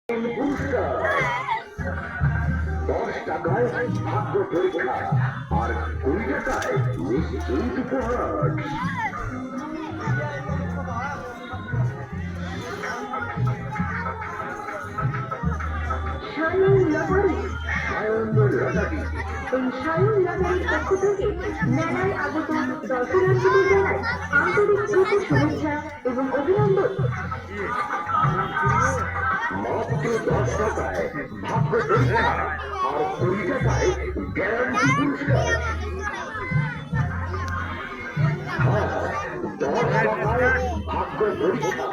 পুরস্কার 10 টাকায় ভাগ্য পরীক্ষা আর 20 টাকায় নিশ্চিত উপহার। সায়ন লটারি। সায়ন লটারি। এই সায়ন লটারির পক্ষ থেকে মেলায় আগত দর্শনার্থীদের জানায় আন্তরিক প্রীতি শুভেচ্ছা এবং অভিনন্দন। মাত্র 10 টাকায় ভাগ্য পরীক্ষা আর 20 টাকায় গ্যারান্টি পুরস্কার। 10 টাকায় ভাগ্য পরীক্ষা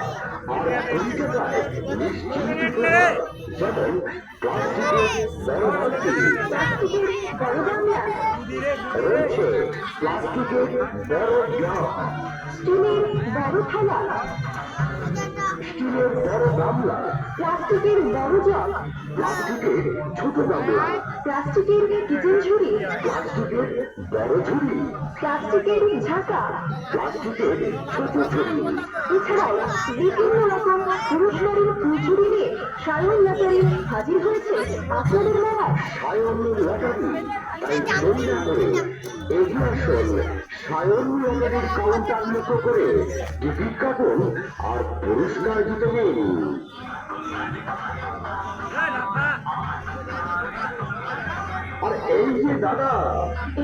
আর 20 টাকায় নিশ্চিত উপহার, যেমন প্লাস্টিকের বড় বালতি, প্লাস্টিকের বড় গামলা, রয়েছে প্লাস্টিকের বড় গ্লাস, স্টিলের বড় থালা, স্টিলের বড় গামলা, প্লাস্টিকের বড় জগ, প্লাস্টিকের ছোট গামলা, প্লাস্টিকের কিচেন ঝুড়ি, প্লাস্টিকের বড় ঝুড়ি, প্লাস্টিকের ঝাঁকা, প্লাস্টিকের ছোট ঝুড়ি। এছাড়াও বিভিন্ন রকম পুরুষ নারীর ফুলঝুড়ি নিয়ে সায়ন লটারি হাজির হয়েছে আপনাদের মেলায়। সায়ন লটারি, তাই দেরি না করে এগিয়ে আসুন সায়ন লটারির কাউন্টার লক্ষ্য করে টিকিট কাটুন আর পুরস্কার জিতে নিন। আর এই যে দাদা,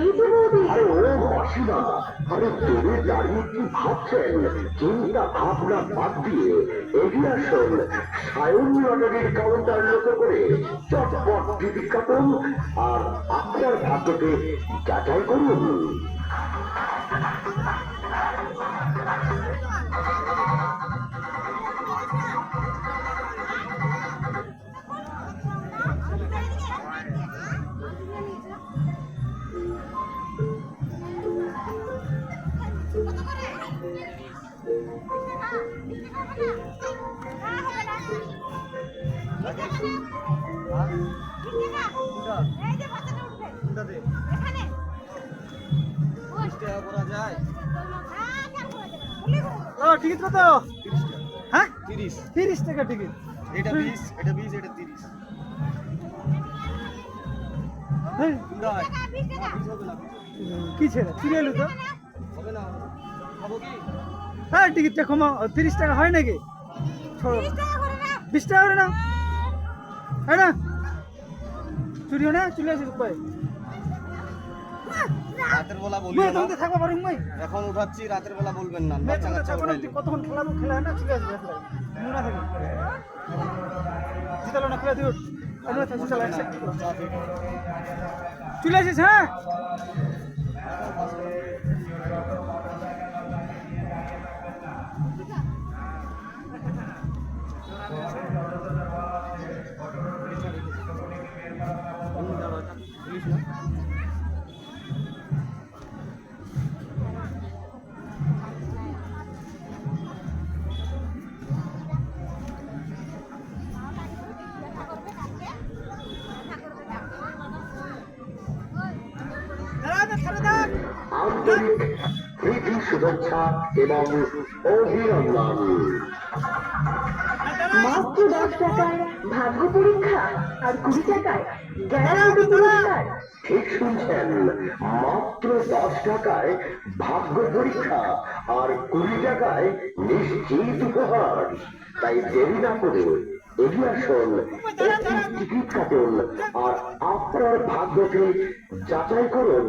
এই যে বৌদি, আরে ও মাসিমা, আরে তুমি দাঁড়িয়ে কি ভাবছেন? চিন্তা ভাবনা বাদ দিয়ে এগিয়ে আসুন সায়ন লটারির কাউন্টার লক্ষ্য করে চটপট টিকিট কাটুন আর আপনার ভাগ্যকে যাচাই করুন। টিকিট কত? হ্যাঁ 30 টাকা টিকিট। এটা 20, এটা 20, এটা 30। হ্যাঁ, কোনটা হয়? কি ছেড়ে সিরিয়াল তো? হবে না। খাবো কি? হ্যাঁ টিকিটটা কমা, 30 টাকা হয় নাকি? 20 টাকা করে না? হয় না? চুরিও না, চলে আসিস কই? রাতের বেলা মই বলবেন না। তুমি থাকবা পারি মই। এখন উঠাচ্ছি, রাতের বেলা বলবেন না। মই বাচ্চা তুমি কাচ্চা থাকবা না, উঠাইলে। তুই কতক্ষণ খেলাবো, খেলা হয় না, চলে আসবে আসলে। মনে না থাকে। জিতালো না, খেলা দিও। আমি তো জিতালো একসাথে। চলে আসিস হ্যাঁ? আন্তরিক প্রীতি শুভেচ্ছা এবং অভিনন্দন। মাত্র 10 টাকায় ভাগ্য পরীক্ষা আর 20 টাকায় গ্যারান্টি পুরস্কার। ঠিক শুনছেন, মাত্র 10 টাকায় ভাগ্য পরীক্ষা আর 20 টাকায় নিশ্চিত উপহার। তাই দেরি না করে এগিয়ে আসুন, একটি টিকিট কাটুন আর আপনার ভাগ্যকে যাচাই করুন।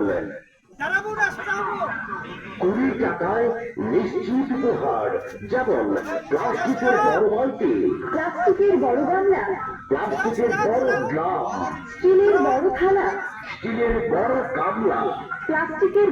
20 টাকায় নিশ্চিত উপহার, যেমন প্লাস্টিকের বড় বালতি, প্লাস্টিকের বড় গামলা, প্লাস্টিকের বড় গ্লাস, স্টিলের বড় থালা, স্টিলের বড় গামলা, প্লাস্টিকের